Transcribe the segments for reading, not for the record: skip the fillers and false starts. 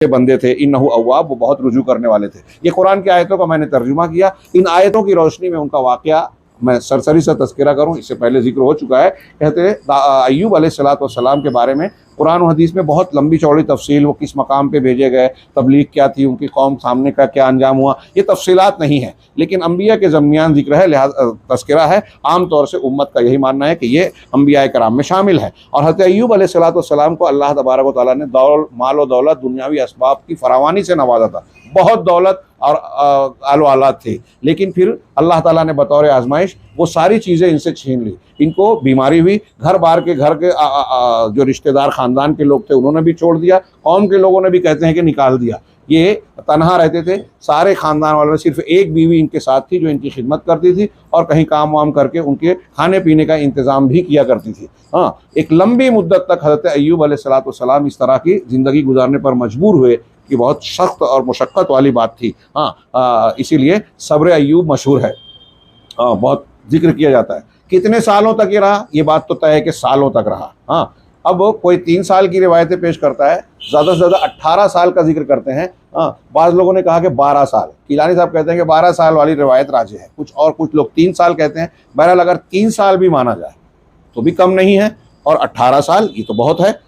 बंदे थे, इन्नहु अव्वाब, वो बहुत रुजू करने वाले थे। ये कुरान की आयतों का मैंने तर्जुमा किया। इन आयतों की रोशनी में उनका वाक़या मैं सरसरी सा तज़किरा करूँ, इससे पहले जिक्र हो चुका है। कहते अय्यूब अलैहिस्सलाम के बारे में कुरान और हदीस में बहुत लंबी चौड़ी तफसील, वो किस मकाम पे भेजे गए, तबलीग क्या थी, उनकी कौम सामने का क्या अंजाम हुआ, ये तफसीलात नहीं है, लेकिन अम्बिया के ज़मीयान जिक्र है, लिहाजा तज़किरा है। आम तौर से उम्मत का यही मानना है कि ये अम्बिया कराम में शामिल है। और हज़रत अय्यूब अलैहिस्सलाम को अल्लाह तबारक व तआला ने माल व दौलत, दुनियावी असबाब की फरावानी से नवाजा था। बहुत दौलत और आलो आलात थे, लेकिन फिर अल्लाह ताला ने बतौर आजमाइश वो सारी चीज़ें इनसे छीन ली। इनको बीमारी हुई, घर के जो रिश्तेदार ख़ानदान के लोग थे उन्होंने भी छोड़ दिया, कौम के लोगों ने भी कहते हैं कि निकाल दिया। ये तनहा रहते थे, सारे ख़ानदान वालों में सिर्फ एक बीवी इनके साथ थी जो इनकी खिदमत करती थी और कहीं काम वाम करके उनके खाने पीने का इंतज़ाम भी किया करती थी। हाँ, एक लंबी मुद्दत तक हज़रत अय्यूब अलैहिस्सलाम इस तरह की ज़िंदगी गुजारने पर मजबूर हुए कि बहुत सख्त और मुशक्क़त वाली बात थी। हाँ, इसीलिए सब्र अय्यूब मशहूर है, बहुत जिक्र किया जाता है। कितने सालों तक ये रहा, ये बात तो तय है कि सालों तक रहा। हाँ, अब कोई 3 साल की रिवायतें पेश करता है, ज़्यादा से ज़्यादा 18 साल का जिक्र करते हैं। हाँ, बाज़ लोगों ने कहा कि 12 साल, किलानी साहब कहते हैं कि 12 साल वाली रिवायत राजे है, कुछ लोग 3 साल कहते हैं। बहरहाल अगर 3 साल भी माना जाए तो भी कम नहीं है, और 18 साल ये तो बहुत है।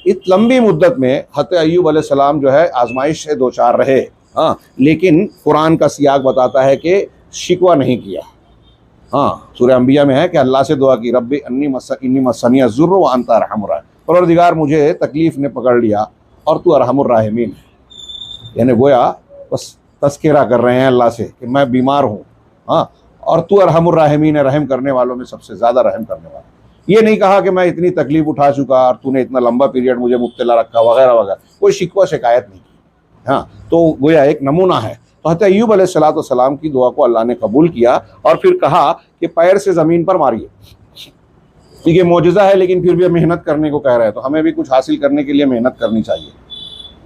इस लंबी मुद्दत में हज़रत अय्यूब अलैहिस्सलाम जो है आजमाइश से दो चार रहे। हाँ, लेकिन कुरान का सियाक बताता है कि शिकवा नहीं किया। हाँ, सूरह अंबिया में है कि अल्लाह से दुआ की, रब्बी अन्नी मस्सनी अज़्ज़ुर्रु व अंता अर्हमुर राहिमीन, परवरदिगार मुझे तकलीफ़ ने पकड़ लिया और तू अरहमुर राहिमीन है। यानी गोया बस तज़किरा कर रहे हैं अल्लाह से कि मैं बीमार हूँ। हाँ, और तू अरहमुर राहिमीन है, रहम करने वालों में सबसे ज़्यादा रहम करने वाला। ये नहीं कहा कि मैं इतनी तकलीफ़ उठा चुका और तूने इतना लंबा पीरियड मुझे मुब्तला रखा वगैरह वगैरह, कोई शिकवा शिकायत नहीं की। हाँ, तो गोया एक नमूना है। तो हज़रत अय्यूब अलैहिस्सलाम की दुआ को अल्लाह ने कबूल किया और फिर कहा कि पैर से ज़मीन पर मारिए। ये मौजज़ा है, लेकिन फिर भी मेहनत करने को कह रहे हैं, तो हमें भी कुछ हासिल करने के लिए मेहनत करनी चाहिए।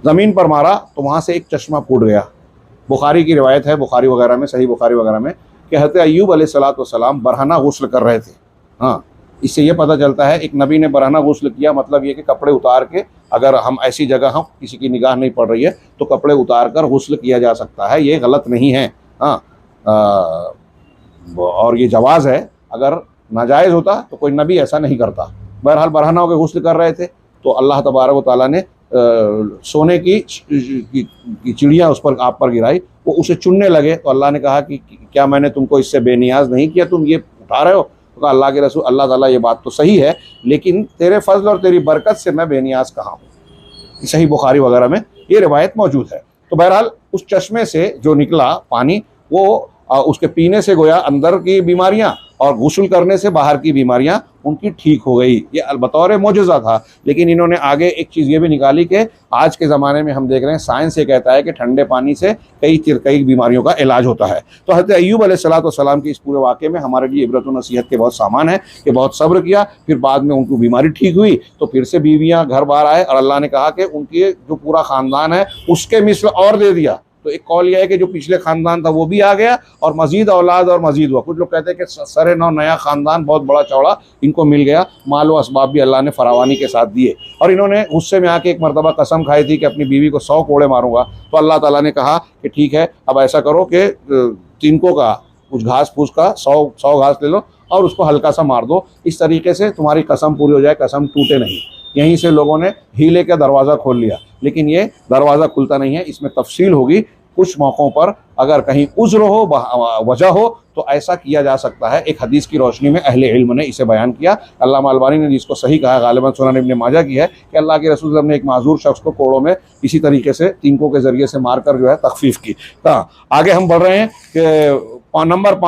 ज़मीन पर मारा तो वहाँ से एक चश्मा फूट गया। बुखारी की रिवायत है, बुखारी वगैरह में, सही बुखारी वगैरह में, कि हज़रत अय्यूब अलैहिस्सलाम बरहना गुस्ल कर रहे थे। हाँ, इससे ये पता चलता है एक नबी ने बरहना गुस्ल किया, मतलब ये कि कपड़े उतार के, अगर हम ऐसी जगह हम किसी की निगाह नहीं पड़ रही है तो कपड़े उतार कर गुस्ल किया जा सकता है, ये गलत नहीं है। हाँ, और ये जवाज़ है। अगर नाजायज़ होता तो कोई नबी ऐसा नहीं करता। बहरहाल बरहना होकर गुस्ल कर रहे थे तो अल्लाह तबारक व तआला ने सोने की चिड़िया उस पर आप पर गिराई, वो उसे चुनने लगे तो अल्लाह ने कहा कि क्या मैंने तुमको इससे बेनियाज नहीं किया, तुम ये उठा रहे हो? तो कहा अल्लाह के रसूल, अल्लाह ताला ये बात तो सही है, लेकिन तेरे फजल और तेरी बरकत से मैं बेनियाज कहाँ हूँ। सही बुखारी वगैरह में ये रिवायत मौजूद है। तो बहरहाल उस चश्मे से जो निकला पानी, वो उसके पीने से गोया अंदर की बीमारियां और गुस्ल करने से बाहर की बीमारियां उनकी ठीक हो गई। ये बतौर मौजज़ा था। लेकिन इन्होंने आगे एक चीज़ ये भी निकाली कि आज के ज़माने में हम देख रहे हैं, साइंस ये कहता है कि ठंडे पानी से कई बीमारियों का इलाज होता है। तो हज़रत अय्यूब अलैहिस्सलाम के इस पूरे वाक़े में हमारे लिए इबरत व नसीहत के बहुत सामान है कि बहुत सब्र किया, फिर बाद में उनको बीमारी ठीक हुई तो फिर से बीवियाँ घर बार आए और अल्लाह ने कहा कि उनके जो पूरा ख़ानदान है उसके मिस्ल और दे दिया। तो एक कौल यह है कि जो पिछले ख़ानदान था वो भी आ गया और मज़ीद औलाद और मज़ीद हुआ। कुछ लोग कहते हैं कि सरे नौ नया ख़ानदान बहुत बड़ा चौड़ा इनको मिल गया, माल व असबाब भी अल्लाह ने फरावानी के साथ दिए। और इन्होंने गुस्से में आके एक मरतबा कसम खाई थी कि अपनी बीवी को 100 कोड़े मारूंगा। तो अल्लाह ताला ने कहा कि ठीक है, अब ऐसा करो कि तिनकों का कुछ घास फूस का 100 घास ले लो और उसको हल्का सा मार दो, इस तरीके से तुम्हारी कसम पूरी हो जाए, कसम टूटे नहीं। यहीं से लोगों ने हीले का दरवाज़ा खोल लिया, लेकिन ये दरवाज़ा खुलता नहीं है। इसमें तफसील होगी। कुछ मौक़ों पर अगर कहीं उज़्र हो, वजह हो, तो ऐसा किया जा सकता है। एक हदीस की रोशनी में अहले इल्म ने इसे बयान किया। अल्लामा अलबानी ने जिसको सही कहा, गालिबन सुनन इब्न माजा की है, कि अल्लाह के रसूल ने एक माजूर शख्स को कोड़ों में इसी तरीके से तिनकों के ज़रिए से मारकर जो है तखफीफ की। हाँ, आगे हम बढ़ रहे हैं कि नंबर 5